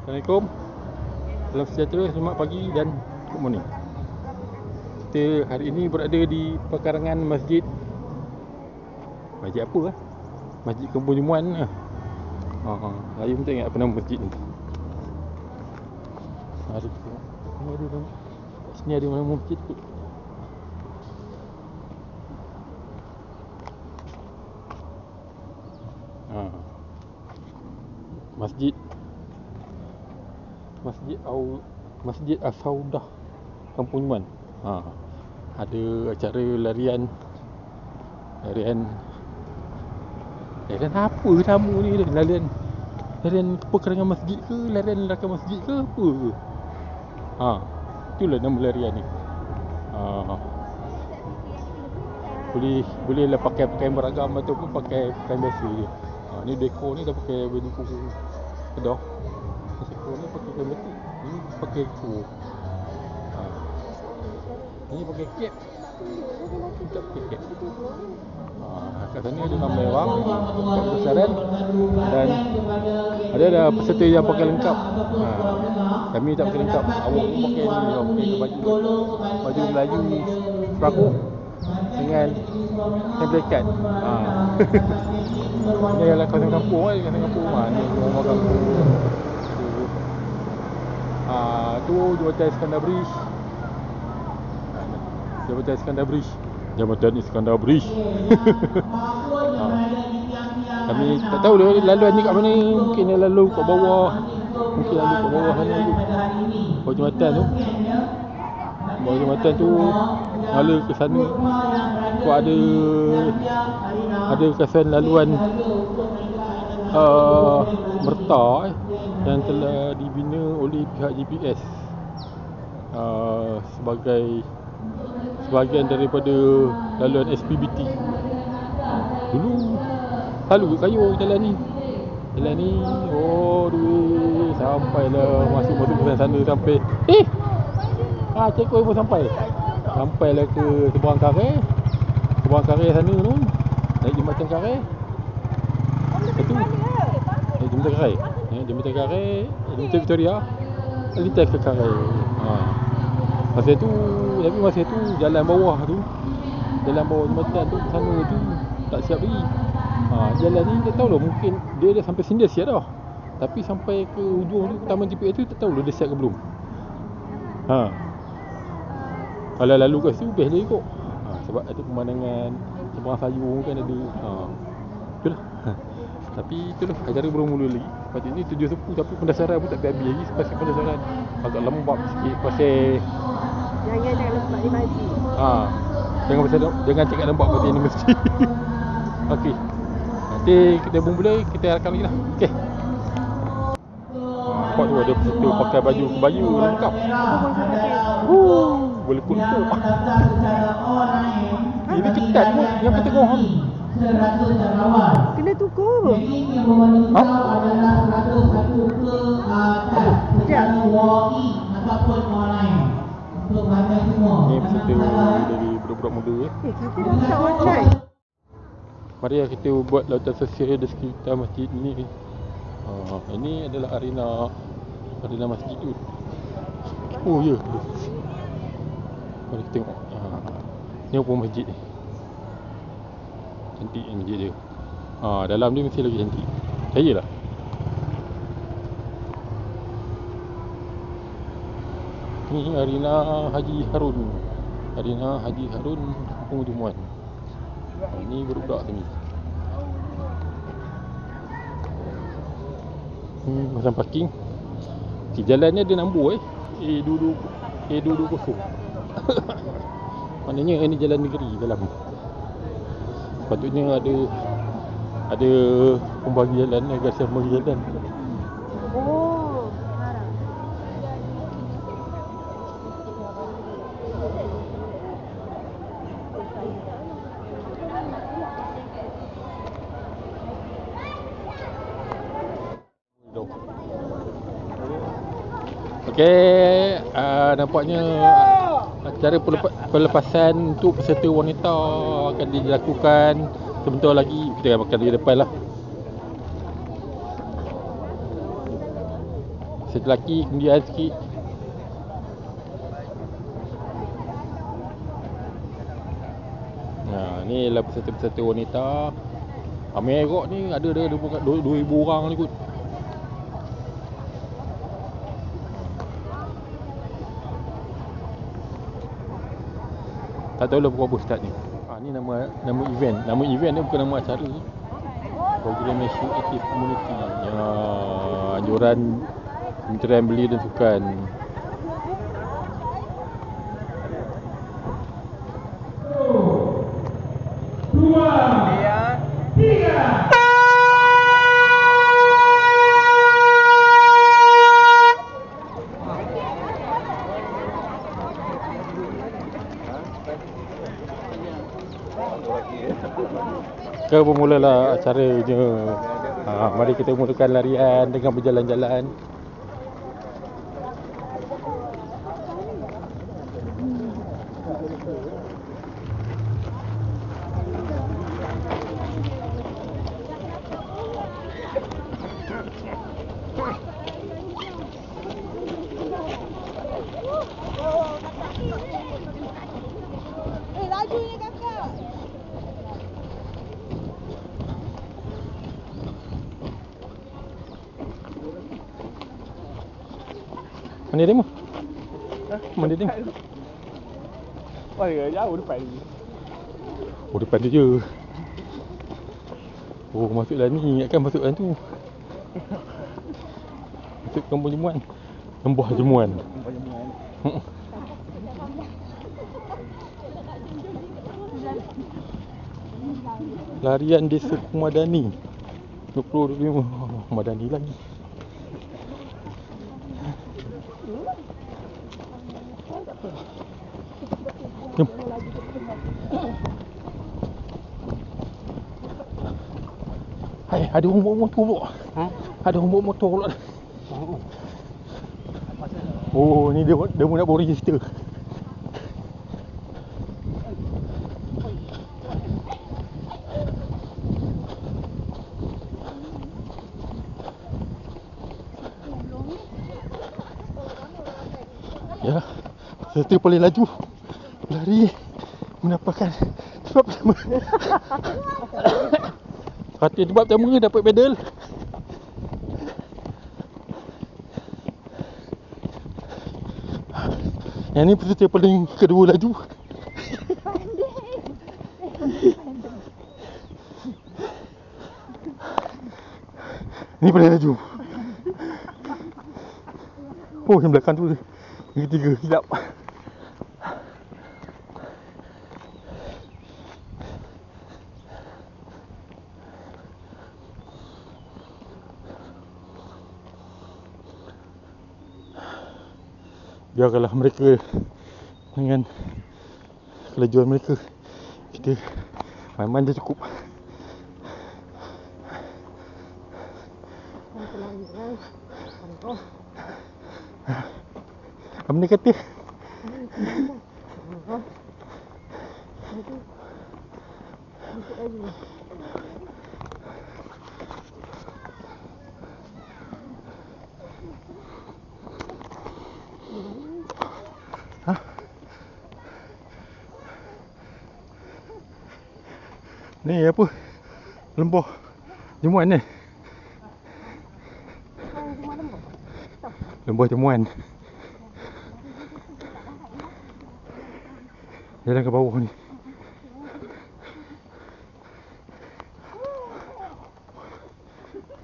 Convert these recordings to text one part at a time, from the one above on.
Assalamualaikum. Salam sejahtera, selamat pagi dan good morning. Kita hari ini berada di pekarangan masjid. Masjid apa lah? Masjid Kampung Jumuan lah. Saya pun tak ingat apa nama masjid ni. Ada nama. Sini ada nama masjid tu. Masjid As-Saudah Kampung Jumuan. Ada acara larian apa nama ni? Larian pekarangan masjid ke, larian belakang masjid ke apa ke? Itulah nama larian ni. Boleh lah pakai pakaian beragam ataupun pakai pakaian biasa je. Ni dekor ni dah pakai baju kuku Kedah. Dekor ni pakai kain batik. Ni pakai kuku. Ni pakai kep. Tak pakai kep. Kat sana ada nama orang kat besaran dan ada peserta yang pakai lengkap. Kami tak pakai lengkap. Awak pun pakai ni, baju Melayu sepatu dengan tablekat. Ini adalah kawasan kampung kan, kawasan kampung ni rumah kampung. Tu Jabatan Iskandar Bridge. Jabatan Iskandar Bridge. Kami tak tahu laluan ni kat mana. Mungkin dia lalu kat bawah. Sana tu. Bawah jambatan tu. Bawah jambatan tu ngala ke sana. Kau ada kawasan laluan Merta yang telah dibina oleh pihak GPS sebagai sebahagian daripada laluan SPBT. Dulu selalu kayu jalan ni. Sampailah masuk ke sana sampai Cekoi pun sampailah ke seberang Karai sana tu. Naik jembatan Karai. Naik jembatan Karai, jembatan Victoria, lintas ke Karai. Masa tu jalan bawah jembatan tu sana tu tak siap lagi. Jalan ni tak tahu lah, mungkin dia dah sampai sini dah siap dah. Tapi sampai ke ujung tu, taman GPS tu tak tahu lah dia siap ke belum. Kalau lalu kat situ best dia ikut. Sebab ada pemandangan seberang sayur kan ada. Itulah. Tapi itulah acara belum mula lagi. Patutnya 7 sepu tapi pendasaran pun tak habis lagi. Pasal pendasaran agak lembab sikit pasal jangan lembab di masjid. Jangan cakap lembab pasal ini masjid. Okey. Nanti kita mula kita rakam lagi lah. Okey. Nampak tu ada peserta pakai baju kebaya lengkap. Boleh kumpul. Ini ketat pun yang kita tengok ni. Kena tukar. Ni peserta dari budak-budak muda Kita dah tak online. Mari kita buat lautan sosial di sekitar masjid ni. Ini adalah arena masjid tu. Oh ya. Mari kita tengok. Ni apa masjid ni? Cantik masjid dia. Dalam ni mesti lagi cantik. Percayalah. Ni arena Haji Harun. Kampung Jumuan. Ni budak sini. Macam parking. Jalannya ada nombor A220. Maknanya ini jalan negeri dalam. Sepatutnya ada pembagi jalan, agar siap membagi jalan. Okey, nampaknya acara pelepasan untuk peserta wanita akan dilakukan sebentar lagi. Kita akan makan di depan lah. peserta lelaki kemudian sikit. Ni lah peserta-peserta wanita. Ramai agak ni, ada 2,000 orang ni kot. Tak tahu lah pukul apa start ni. Ni nama event. Nama event ni bukan nama acara. Program Malaysia Active Community. Anjuran Kementerian Belia dan Sukan. Ke bermulalah acaranya. Mari kita mulakan larian dengan berjalan-jalan. Lajunya kakak. Mana dia mah? Mana dia? Wah, jauh depan ni. Oh, depan tu je. Oh, masuklah ni. Ingatkan masukkan tu. Masuk kampung Jemuan. Lembah Jemuan. Larian Desa Kumadani. 20 Kumadani lagi. Jom. Hai, ada orang bawa motor pula. Ada orang bawa motor pula. Oh, ni dia nak bawa register. Ya, serta paling laju lari mendapatkan sebab pertama. Hati sebab pertama dapat medal. Yang ni peserta paling kedua laju. Ni paling laju. Oh, yang belakang tu yang ketiga, silap. Biarkanlah mereka dengan kelajuan mereka. Kita main-main dah cukup. Apa ni kata? Ni apa? Lembah Jemuan ni. Lembah Jemuan. Jalan ke bawah ni.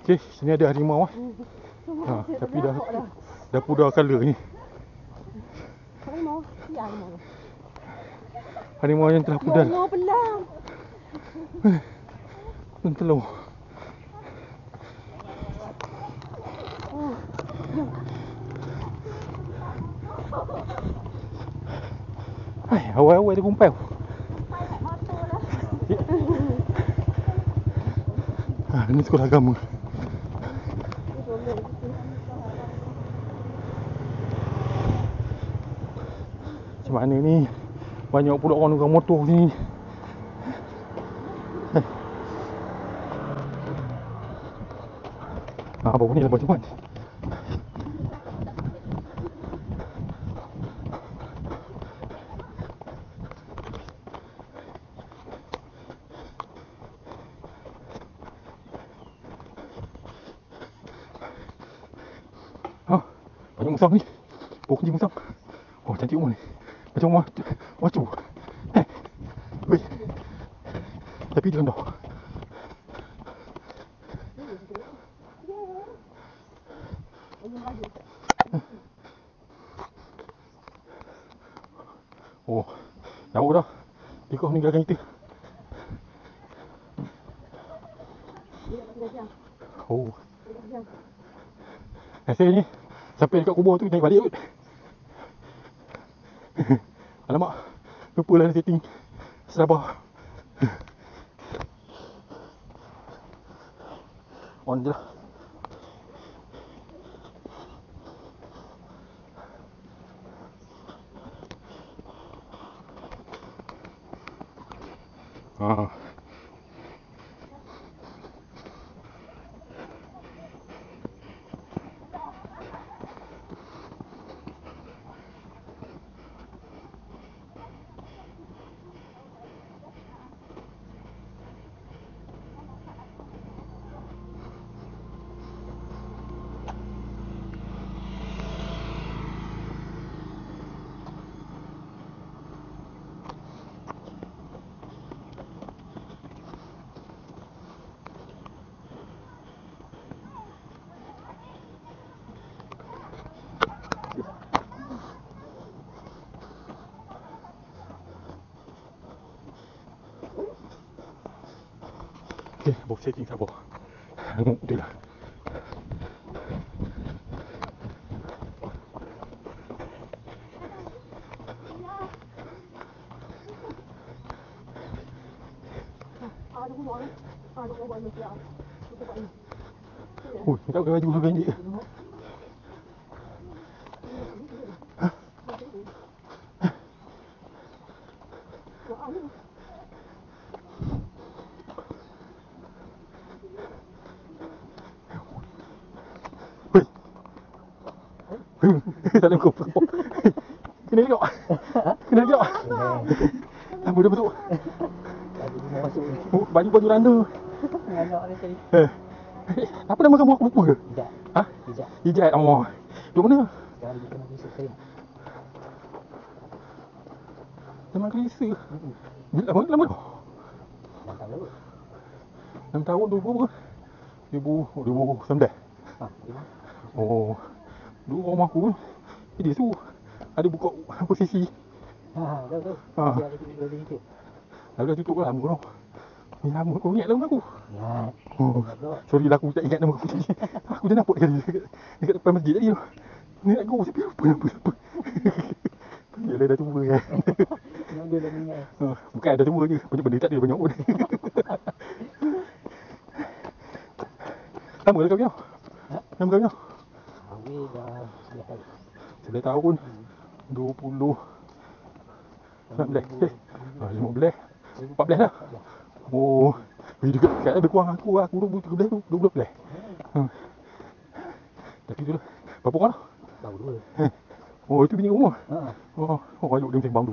Okey, sini ada harimau ah. Tapi dah pudar color ni. Harimau, ya harimau. Harimau yang telah pudar. Harimau pelang. Telur. Hai, awal-awal dia kumpul. Ini sekolah agama. Macam mana ni? Banyak pula orang tukang motor sini. Bawah ni lah macam mana? musang ni. Oh, kencing musang. Oh, cantik rumah ni. Macam rumah wacu. Weh. Tapi dia rendah. Oh, jauh dah. Dia kau meninggalkan kita. Oh. Rasanya sampai dekat kubur tu naik balik kot. Alamak. Lupalah setting serabah. On je lah. Okay, abang setting sabar. Betul lah. Oh, tak pakai baju pendek ke? Salam kau. Kena tengok. Kena tengok. Lama dah betul. Oh, baju randa. Anak ni tadi. Apa nama kamu aku lupa ke? Ijat. Ha? Ijat. Ijat. Oh. Duduk mana? Sekarang dia kena besok saya. Zaman kerisa. Lama dah. 6 tahun lalu. 6 tahun 2019. Ha, lima. Oh. Dulu rumah aku pun dia suruh ada buka posisi. Tahu. Ha. Dia ada tutup dari situ. Dah tutup lah lama dah. Ni lama kau ingat nama aku. Ya. Oh. Sorry lah aku tak ingat nama aku tadi. Aku dah nampak dekat depan masjid tadi tu. Ni nak kau tapi lupa. Yalah dah tua kan. Yang dia dah ingat. Bukan dah tua je. Banyak benda tak ada banyak pun. Lama dah kau kena? Ha? Lama kau kena? Awal dah 11 tahun. 20 19 15 14 dah. Oh, dekat lebih kurang aku 13 tu 12. Tapi tu lah. Berapa orang dah? baru dua. Oh, itu bini rumah. Ha. Oh, ayuk dia sembang tu.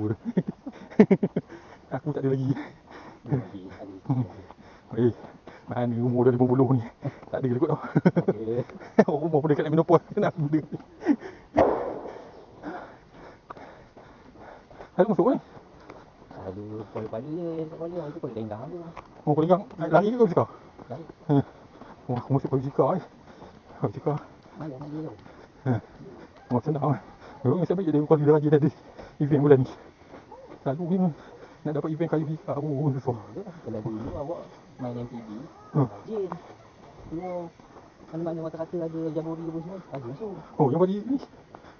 Aku tak ada lagi. Lagi ada. Mana umur dah 50 ni. Tak ada kot dah. Umur pun dekat nak menopause. Nak benda. Ada masuk ni? Ada poli-poli je, poli itu poli tenggang tu. Oh, kau dengar lari ke kau suka? Lari. Oh, aku masuk pagi suka Pagi suka. Mana nak dia tu? Oh, senang lah. Memang saya baik dia kalau dia lagi dah ada event bulan ni. Selalu ni nak dapat event kayu hika pun susah. Kalau dulu awak main MPB, rajin. Semua mana-mana rata-rata ada jambori apa semua, rajin masuk. Oh, yang bagi ni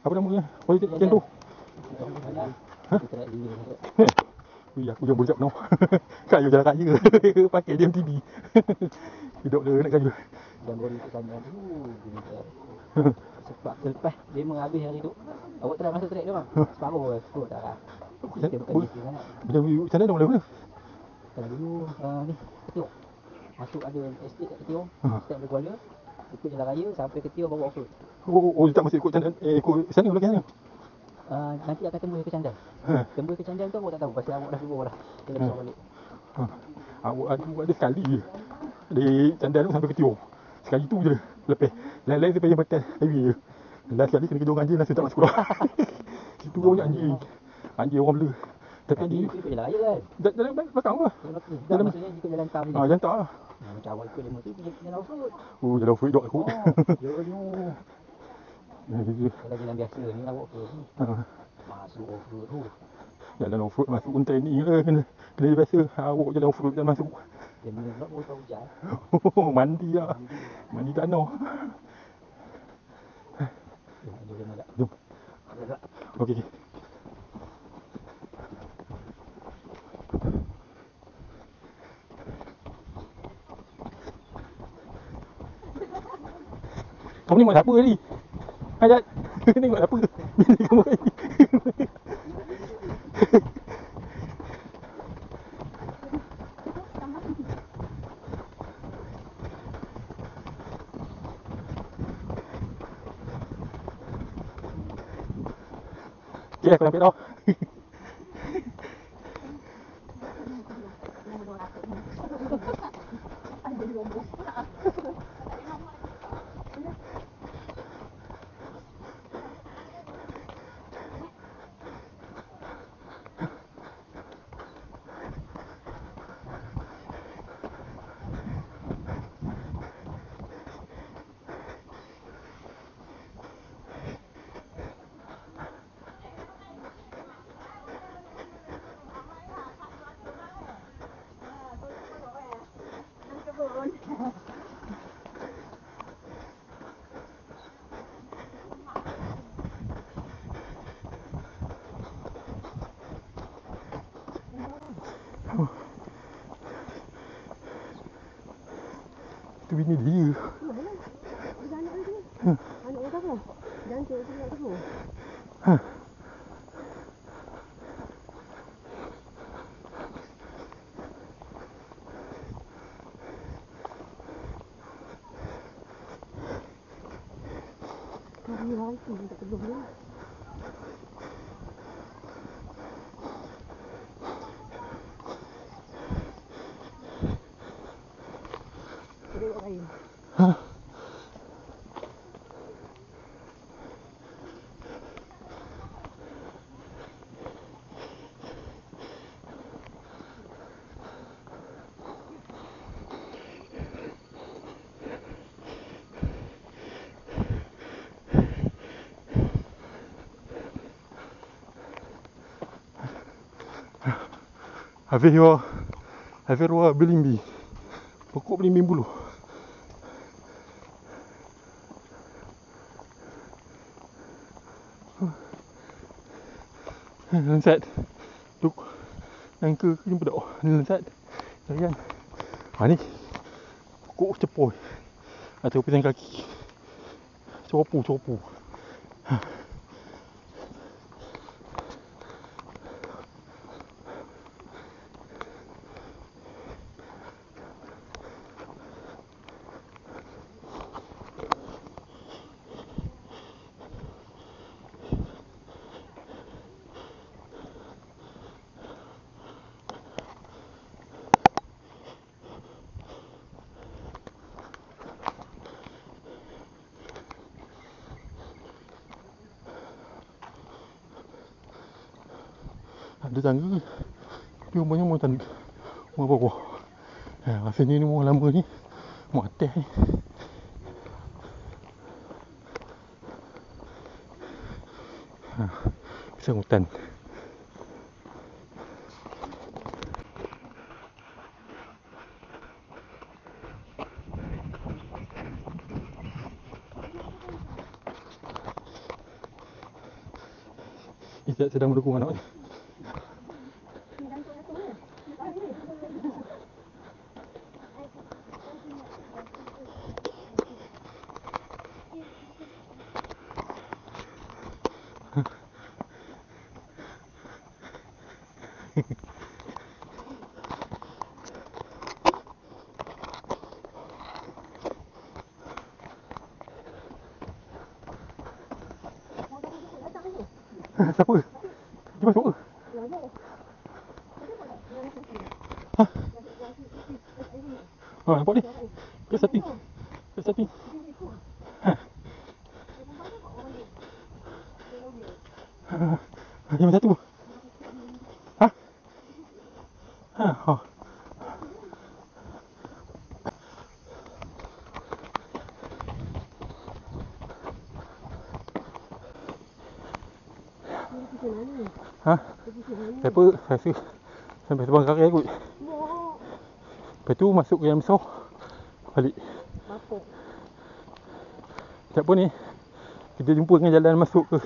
apa namanya? Politik Cendol. Kita nak dia. Ui, aku jangan boleh cakap no. Kayu jalan kaya. Pakai dia MTV. Hidup dia nak kayu. Jambori tu sana tu. Sebab selepas dia menghabis hari tu, awak try masuk track dia bang. Separuh tu tak lah. Dia bukan di sini sangat. Macam sana dah mana? Kalau dulu ni Ketiong. Masuk ada estate kat Ketiong, start dari Kuala, ikut jalan raya sampai Ketiong bawa offroad. Oh, tak masih ikut Candan. Ikut sana belakang sana. Nanti akan tembus ke Candan. Tembus ke Candan tu awak tak tahu pasal awak dah suruh dah. Kita besok balik. Awak ada sekali je. Dari Candan tu sampai Ketiong. Sekali tu je lepas. Lain-lain sampai yang batal highway je. Last kali kena kejar orang anjing langsung tak masuk sekolah. Situ banyak anjing. Anjing orang bela. Tapi anjing Ikut jalan raya kan? jalan belakang apa? Tak, maksudnya ikut jalan tam ni. Jangan tak lah. Macam awak ikut demo tu, jalan off-road. Oh, jalan off-road dok aku. Jauh. Ya, gitu. Kalau jalan biasa ni awak off-road ni. Masuk off-road tu. Jalan off-road masuk pun training ke kena biasa. Awak jalan off-road jangan masuk. Jam 9 pula baru tahu hujan. Mandi lah. Mandi tanah. Jom, ada demo tak? Jom. Okey. Kamu ni buat apa tadi? Ajat. Tengok apa? Bila kamu tadi? Okay, aku nampak tau. Itu bini dia. Ada anak dia ni. Anak dia apa? Jantung dia tu. Kami hari tu tak perlu ni. Tengok kain. Haverwa Belimbi. Pokok Belimbi bulu. Lansat. Tuk. Angka jumpa tak? Lansat. Tarian. Ni. Pokok cepoi. Atau pisang kaki. Copu. Ada tangga ke? Tapi rumahnya rumah tangga. Rumah bawah. Rasanya ni rumah lama ni. Rumah atas ni. Pisang hutan. Izzat sedang mendukung anak ni. Siapa? Dia masuk ke? Nampak ni? Kat setting. Yang satu. Ha? Ha. Oh. Pergi mana ni? Ha? Pergi ke mana? Siapa? Saya sampai Sabang Karai kot. Bawa. Lepas tu masuk ke yang besar. Balik. Bapuk. Tak apa ni. Kita jumpa dengan jalan masuk ke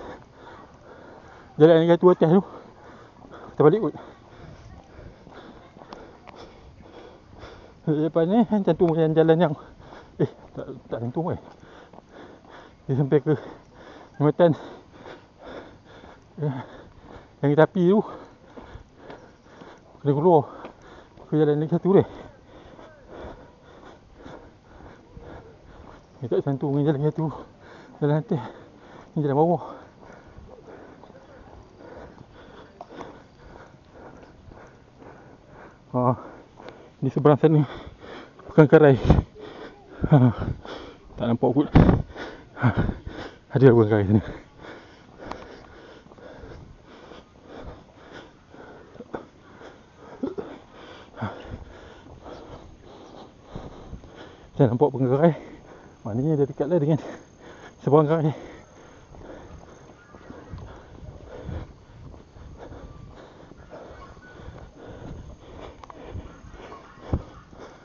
jalan yang tu atas tu. Kita balik kot. Lepas ni cantum yang jalan yang tak cantum kan. Dia sampai ke jambatan yang kita api tu. Kena keluar ke jalan lagi satu dia. Dia tak cantum dengan jalan satu. Jalan atas. Ni jalan bawah. Di seberang sana Pekan Karai. Tak nampak kot. Ada Pekan Karai sana. Tak nampak Pekan Karai. Maknanya dia dekatlah dengan seberang Karai.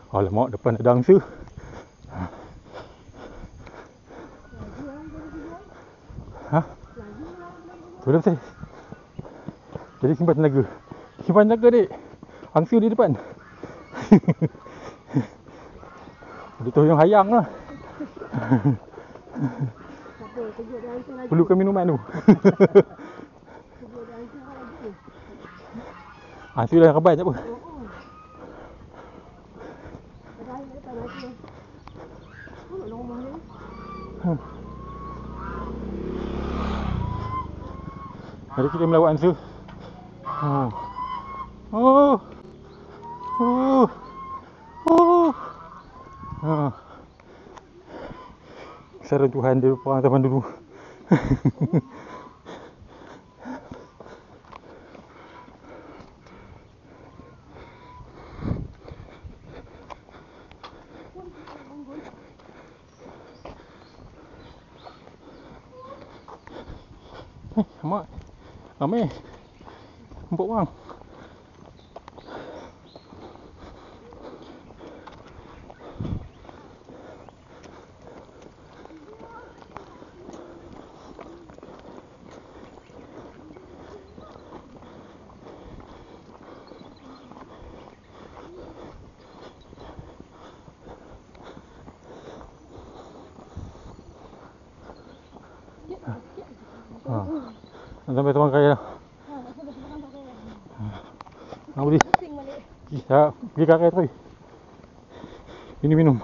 Alamak, depan ada angsa. Ha? Tu dah betul. Jadi simpan tenaga. Simpan tenaga, dek. Angsa di depan. Dia tu yang hayang lah. Perlukan minuman tu. Angsa dah rabai tak apa. Mari kita melawat angsa. Kesaran Tuhan dia perang zaman dulu. Mak, ramai. Nampak orang. Sampai Sabang Karai dah. Boleh. Ya, pergi Karai terus. Ini minum.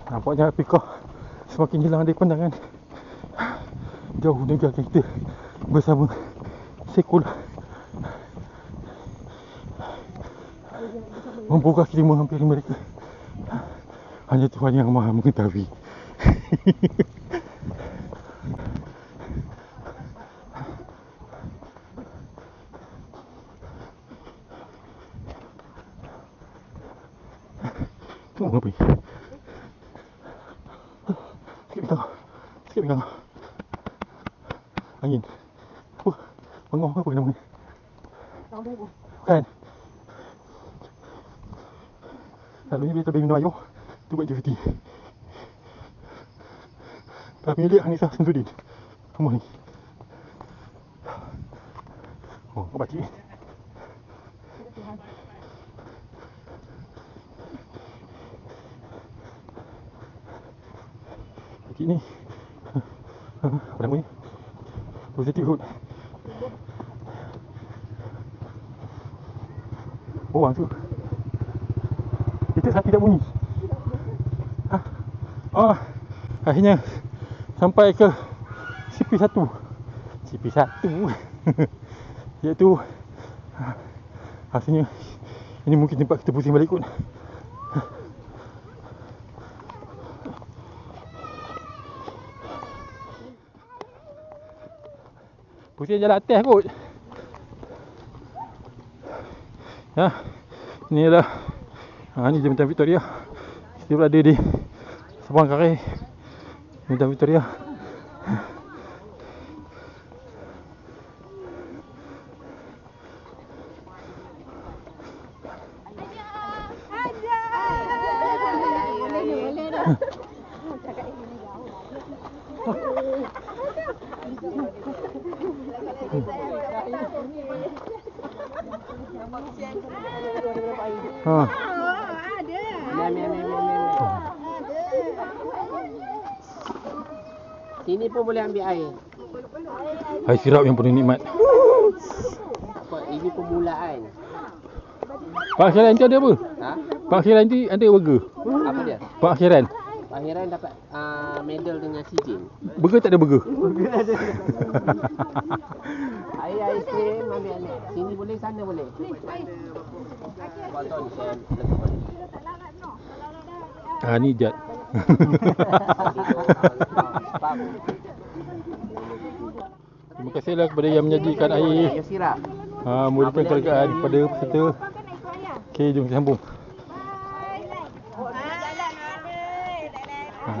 Nampaknya Pikah semakin hilang dari pandangan. Jauh negara kita bersama Sekul membuka kita menghampiri mereka. Hanya Tuhan yang Maha mengetahui. Tunggu apa ni? Sikit pegang. Angin. Bengong apa nama ni? Kan? Selalunya dia minum air. Tu buat aktiviti. Pemilik Hanisah Samsudin. Semua ni. Kau baca. Sikit ni. Apa nama ni? Positif kot. Orang tu. Kita saat tidak bunyi. Akhirnya sampai ke CP1. CP1 iaitu rasanya ini mungkin tempat kita pusing balik kot. Pusing jalan atas kot. Ya. Inilah. Ni Jembatan Victoria. Kita berada di Sabang Karai. Jembatan Victoria. Sini pun boleh ambil air. Air sirap yang penuh nikmat. Ini permulaan. Pak akhiran tu ada apa? Ha? Pak akhiran tu ada burger. Apa dia? Pak akhiran. Akhiran dapat medal dengan sijin. Burger tak ada burger. Air aiskrim ambil. Sini boleh, sana boleh. Botol saya letak. Ni Jad. Terima kasihlah kepada yang menyajikan air. Sirap. Memberikan kelegaan kepada peserta. Okey, jom kita sambung.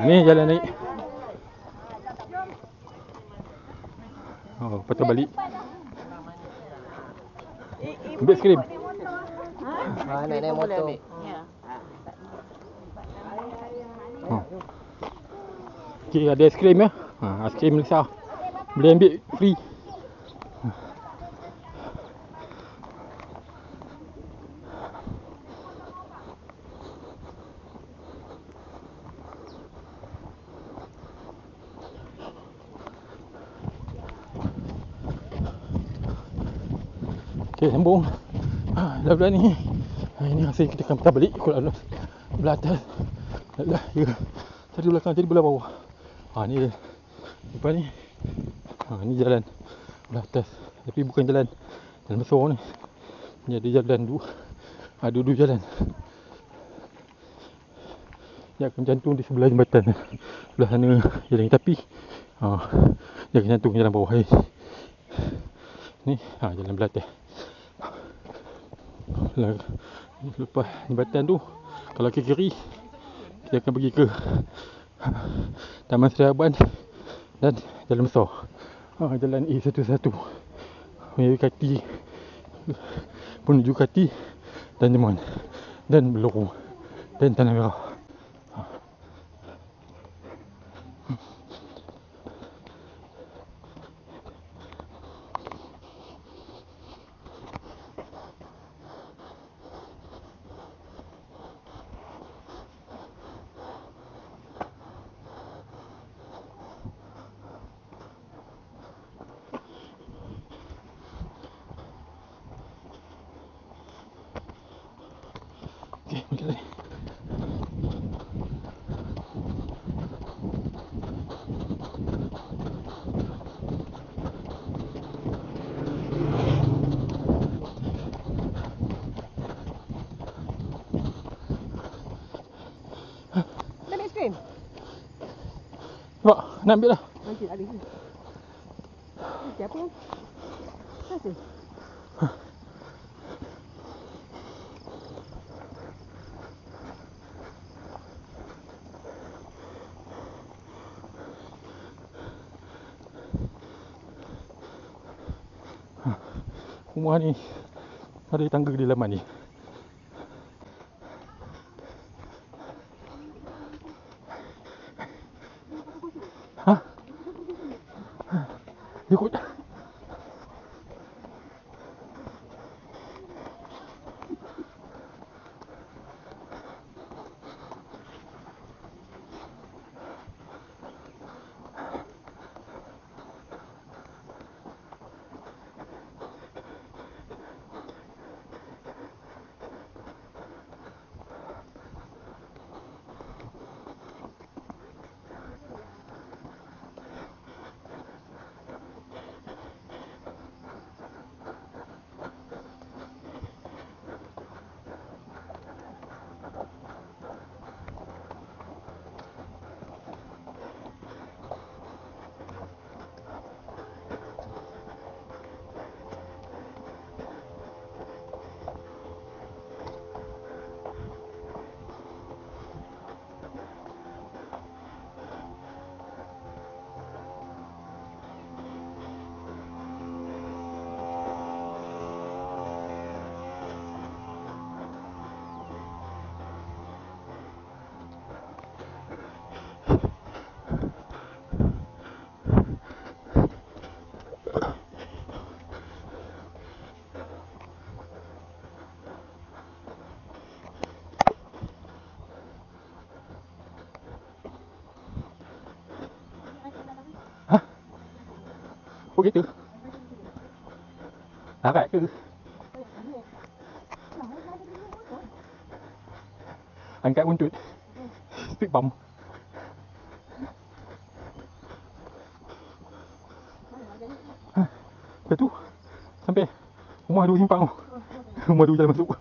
Ni jalan naik. Patut balik. Ambil skrim. Naik motor. Okey, ada aiskrim ya. Aiskrim Malaysia. Boleh ambil free. Okey, sambung. Belah ni. Ini hasil kita akan patah balik ikut belah atas. Dah, ya. Tadi belakang, tadi belah bawah. Ni dia. Depan ni. Ni jalan belah atas. Tapi bukan jalan besar ni. Ni ada jalan dua jalan. Dia akan cantum di sebelah jembatan. Sebelah sana jalan tapi. Dia akan cantum jalan bawah. Ni jalan belah atas. Lepas jembatan tu, kalau ke kiri, kita akan pergi ke Taman Seri Aban dan jalan besar. Jalan A11 menuju Kati dan Jeman dan Beluru dan Tanah Merah. Okey, mungkin lagi. Nak aiskrim? Nampak? Nak ambil lah. Nanti ada ni. Siapa kan? Rasa? Rumah ni ada tangga di laman ni. Ikut. Kok kereta? Larat ke? Angkat buntut. Speed bump. Lepas tu sampai rumah 2 simpang tu. Rumah 2 jalan masuk.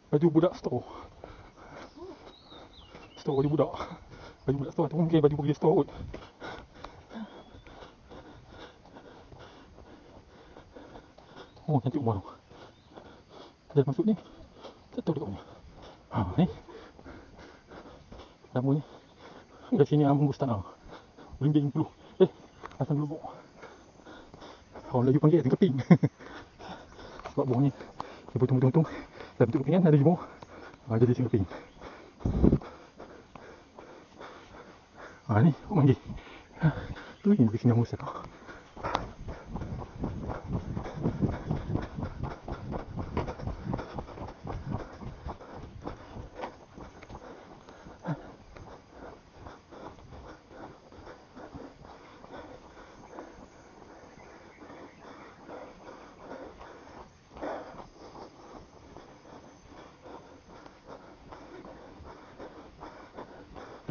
Baju budak store. Store baju budak. Baju budak store tu mungkin baju pergi store kot. Oh, cantik rumah tu. Jalan masuk ni. Tak tahu dekat mana. Ha, ni. Nama ni. Kat sini Amun Bustana. Belimbing 10. Asal dulu bok. Orang Melayu panggil keping. Sebab bawah ni dia potong-potong. Dah bentuk kepingan ada jemur. Jadi keping. Ni kok manggil. Tu ni bagi sini Amun Bustana.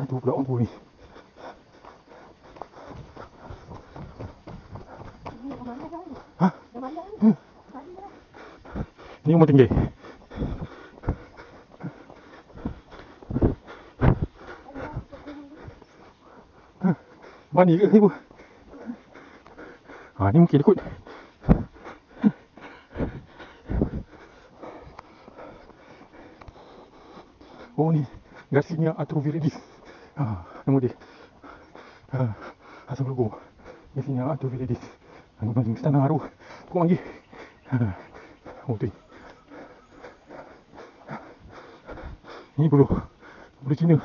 Tu pula orang tua ni. Ha? Ni rumah tinggi. Bani ke ibu? Ni mungkin ikut. Oh ni, Garcinia Atroviridis. Nama dia. Asal logo. Garcinia Atroviridis. Ni macam istana haru. Kau panggil. Oh tu. Ni bulu Cina.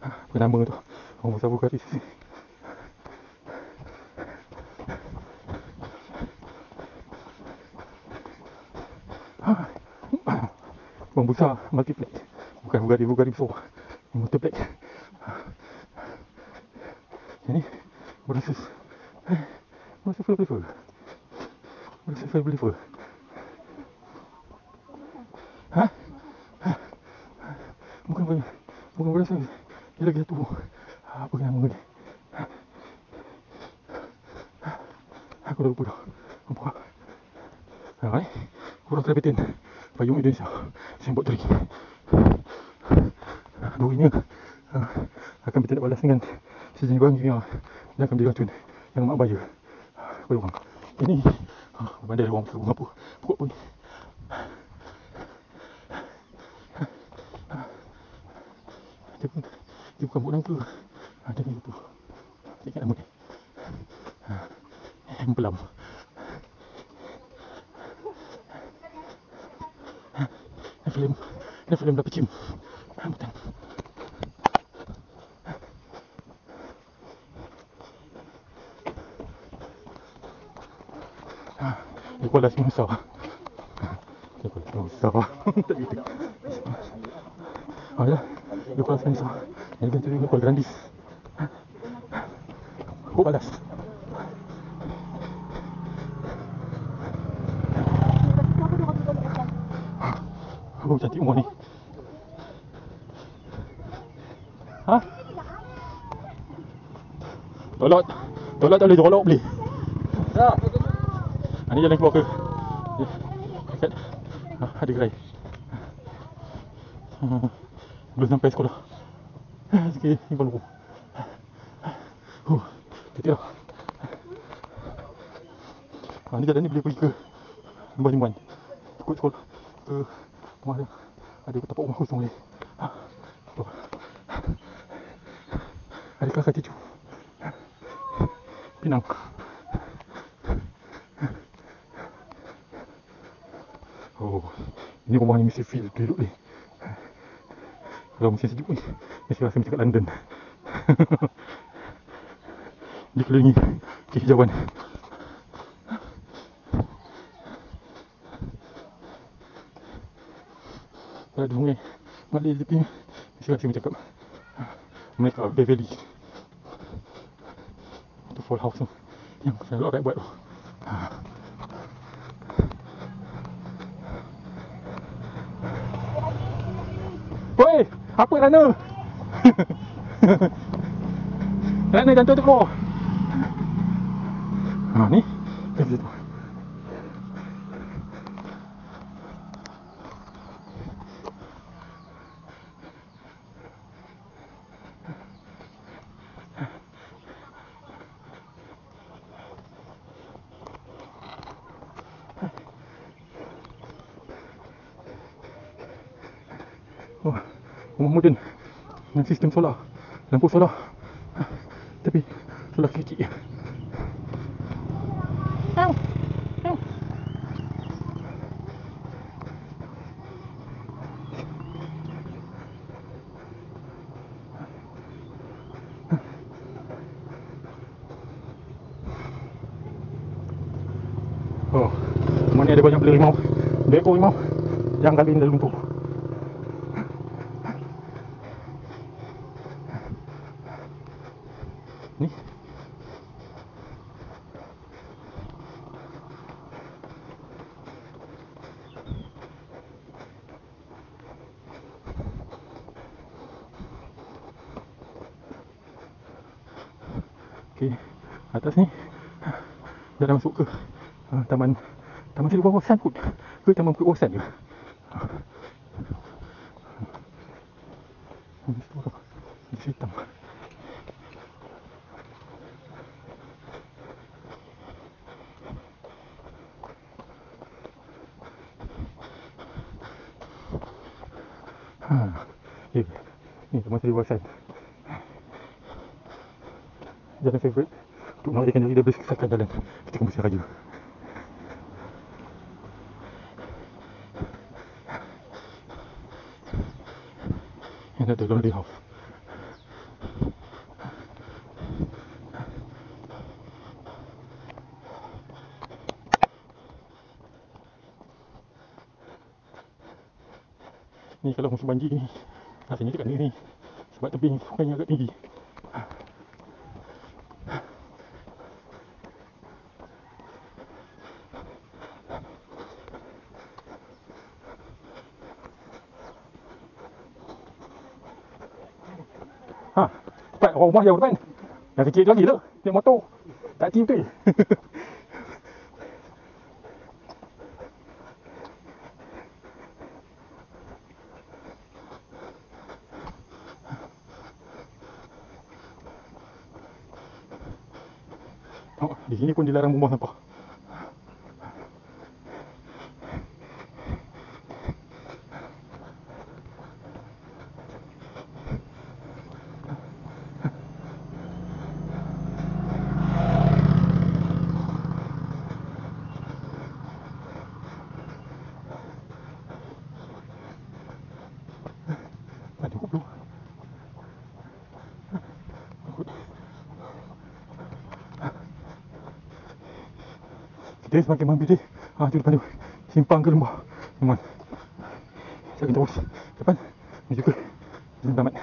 Apa nama tu? Orang besar Bukaris. Orang besar multiplex. Bukan Bugatti besar. Multiplex. Ini berasa flavor. Berasa flavor. Bukan berasa. Dia lagi satu. Apa nama dia? Aku dah lupa dah. Nampak? Kurang Krebetin Payung Indonesia Sembot Teri. Durinya akan bertindak balas dengan sejenis barang kimia dan akan menjadi racun yang amat bahaya kepada orang. Ini bandar orang betul apa pokok pun. Dia bukan buat nangka. Dia ni tu. Tak ingat nama dia. Empelam. Film dah pecim. Betul. Dia kuala semasa. Tak gitu. Ya. Dia kuala semasa. Yang ganti dia kuala grandis. Kok balas. Oh, cantik rumah ni. Tolak tak boleh tolak beli. Ni jalan keluar ke? Dekat. Ada gerai. Belum sampai sekolah. Sikit ni baru. Cantik lah. Ni jalan ni boleh pergi ke Limban. Ikut sekolah ke rumah dia. Ada tapak rumah kosong ni. Adakah kata cu? Pinang. Oh, ini rumah ni mesti feel duduk ni. Kalau musim sejuk ni, mesti rasa macam kat London. Dikelilingi kehijauan. Kalau ada sungai mengalir tepi ni, mesti rasa macam kat mereka Bay Valley. Tu Fall House tu yang saya orang buat tu. Woi, apa Rana? Rana jantung tu keluar. Ni kat situ. Oh, rumah moden dengan sistem solar, lampu solar, tapi solar kecil. Oh, rumah ni ada banyak bela rimau, 2 ekor rimau yang kahwin dalam lumpur. Ni okey, atas ni dah masuk ke taman seri kawasan kot ke taman kawasan ke? Di hitam. Ni taman seri kawasan. Jalan favourite untuk melarikan diri daripada kesesakan jalan ketika musim raya. Ini ada Lonely House. Ni kalau musim banjir ni rasanya dekat ni sebab tebing sungainya agak tinggi. Cepat orang rumah jauh depan. Yang kecil tu lagi tu, naik motor. Tak hati betul. Oh, di sini pun dilarang buang sampah. Ada kupu. Kita semakin mampir tu depan tu simpang ke lembah teman. Saya akan terus depan menuju ke Jalan Tamat.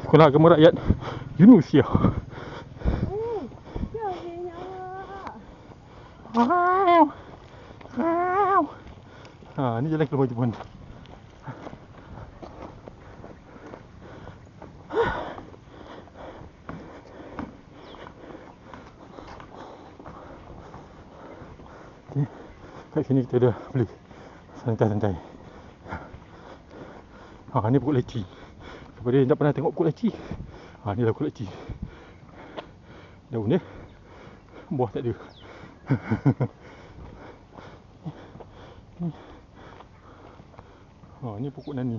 Sekolah Agama Rakyat Yunusia. Ni jalan keluar Jepun. Kat sini kita dah boleh santai-santai. Ni pokok leci. Kepada yang tak pernah tengok pokok leci, ni lah pokok leci. Daun dia, buah tak ada. Oh, ni pokok nani.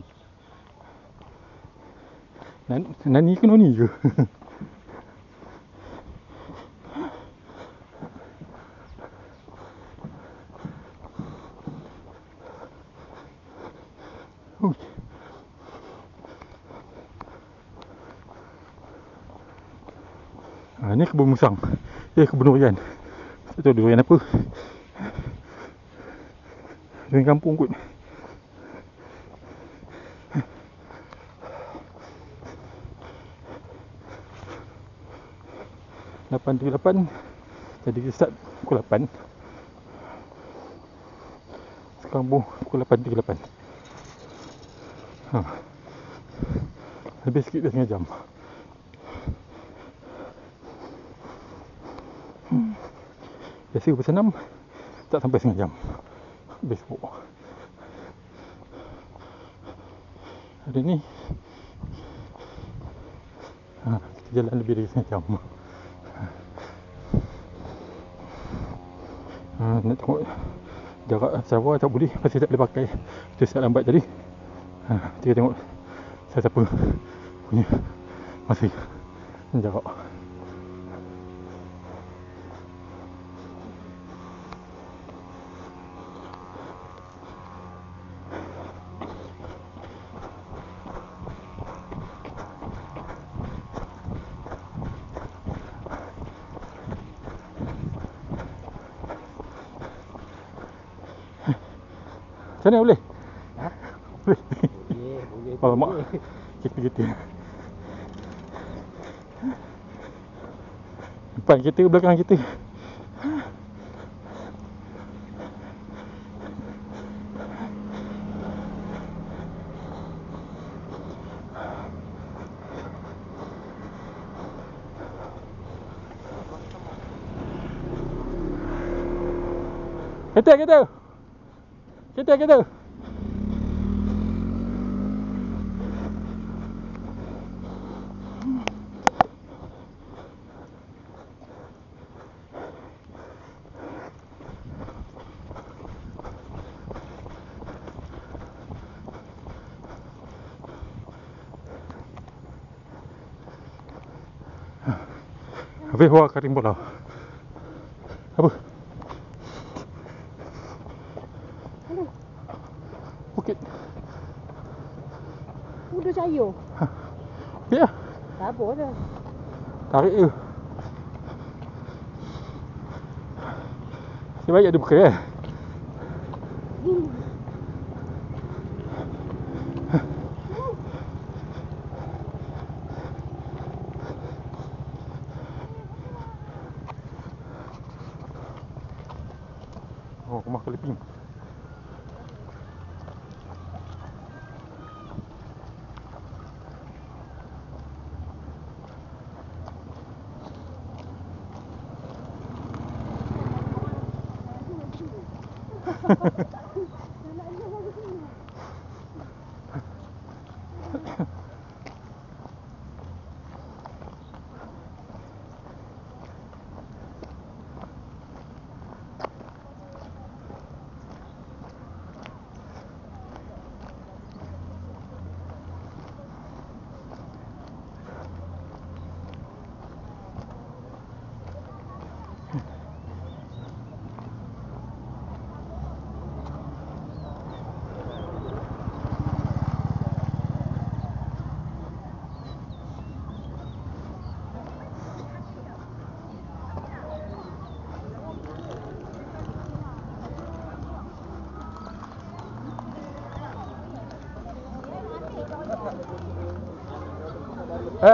Nani ke noni ke? Ui. Ni kebun musang. Kebun durian. Tak tahu durian apa. Durian kampung kot. (8:38) Jadi kita start pukul 8. Sekarang pukul 8:38. Lebih sikit dah setengah jam. Biasa pukul 6 tak sampai setengah jam. Habis pukul. Hari ni kita jalan lebih dari setengah jam. Nak tengok jarak Sarawak tak boleh, pasal tak boleh pakai. Kita start lambat tadi. Kita tengok siapa punya masih jarak. Macam mana boleh? Boleh. Boleh. Alamak. Kita. Depan kita, belakang kita. Kereta. Vehwa Karimbola. Apa? Bukit. Udah sayur. Ya. Tak apa dah. Tarik je. Sebaik ada buka ya. Oh, rumah keleping.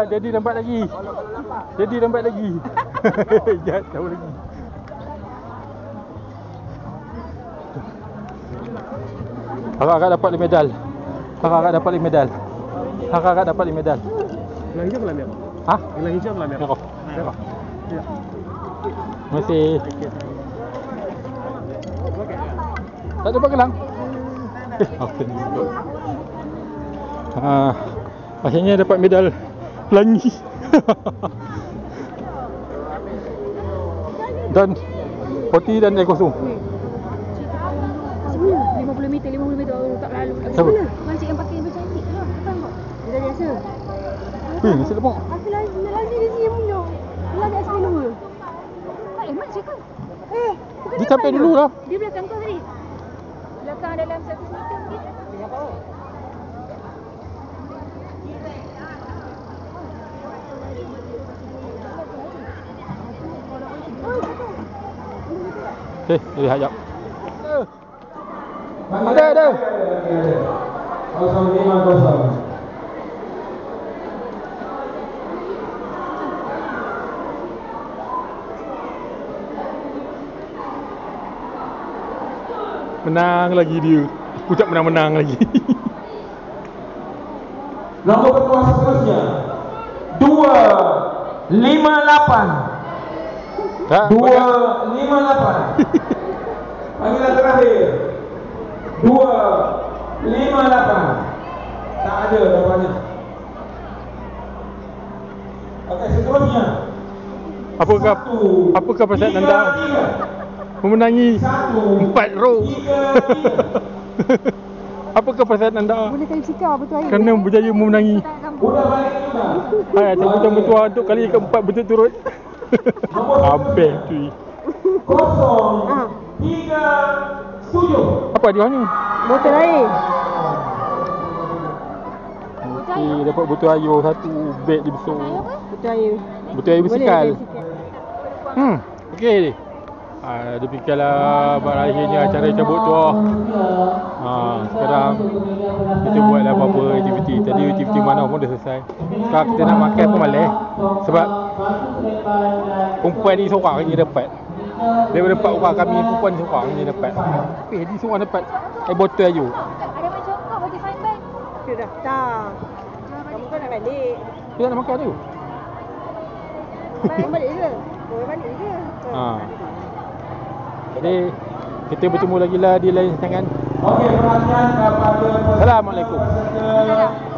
Jadi lambat lagi. Jahat tahu lagi. Kakak dapat 5 medal. Kakak dapat 5 medal. Gelang hijau ke merah? Hah? Gelang hijau ke merah? Merah. Ya. Terima kasih. Tak dapat gelang? Akhirnya dapat medal pelangi. Dan Poti dan air kosong. Macam mana? 50 meter orang tak lalu. Macam Siapa? mana? Makcik yang pakai baju cantik tu lah. Bukan kok? Dia dah biasa. Nasi lemak. Aku lazim di sini punya. Lah kat sini dulu. Tak makcik kan? Bukan Dia sampai dulu lah. Dia belakang kau tadi. Belakang dalam 100 meter mungkin. Dia apa? Okay, jadi hajap. Ada. 050. Menang lagi dia. Aku tak menang lagi. Nombor kedua seterusnya 258. Tak. 258. Panggilan terakhir 258. Tak ada jawapannya. Okey, seterusnya Apakah perasaan anda memenangi 4 row? Apakah perasaan anda Boleh kali sikau betul air. kerana berjaya memenangi? Udah balik juga. Hai, sambutan bertuah untuk kali keempat berturut-turut. Habis tu. 037. Apa dia ni? Botol air. Okey, dapat botol air satu beg dia besar. Betul air. Botol air Boleh bersikal. kali sikau. Okey. Demikianlah berakhirnya acara cabut tuah. Sekarang kita buatlah apa-apa aktiviti. Tadi aktiviti mana pun dah selesai. Sekarang kita nak makan pun malas. Sebab perempuan ni seorang je dapat. Daripada 4 orang kami, perempuan ni seorang je dapat. Dia seorang dapat botol air. Ada macam kau bagi fine bag. Dia daftar. Kamu kan nak balik. Dia nak makan tu. Kamu balik je. Kau balik je. Jadi kita bertemu lagi lah di lain tangan. Okey, perhatian kepada Assalamualaikum. peserta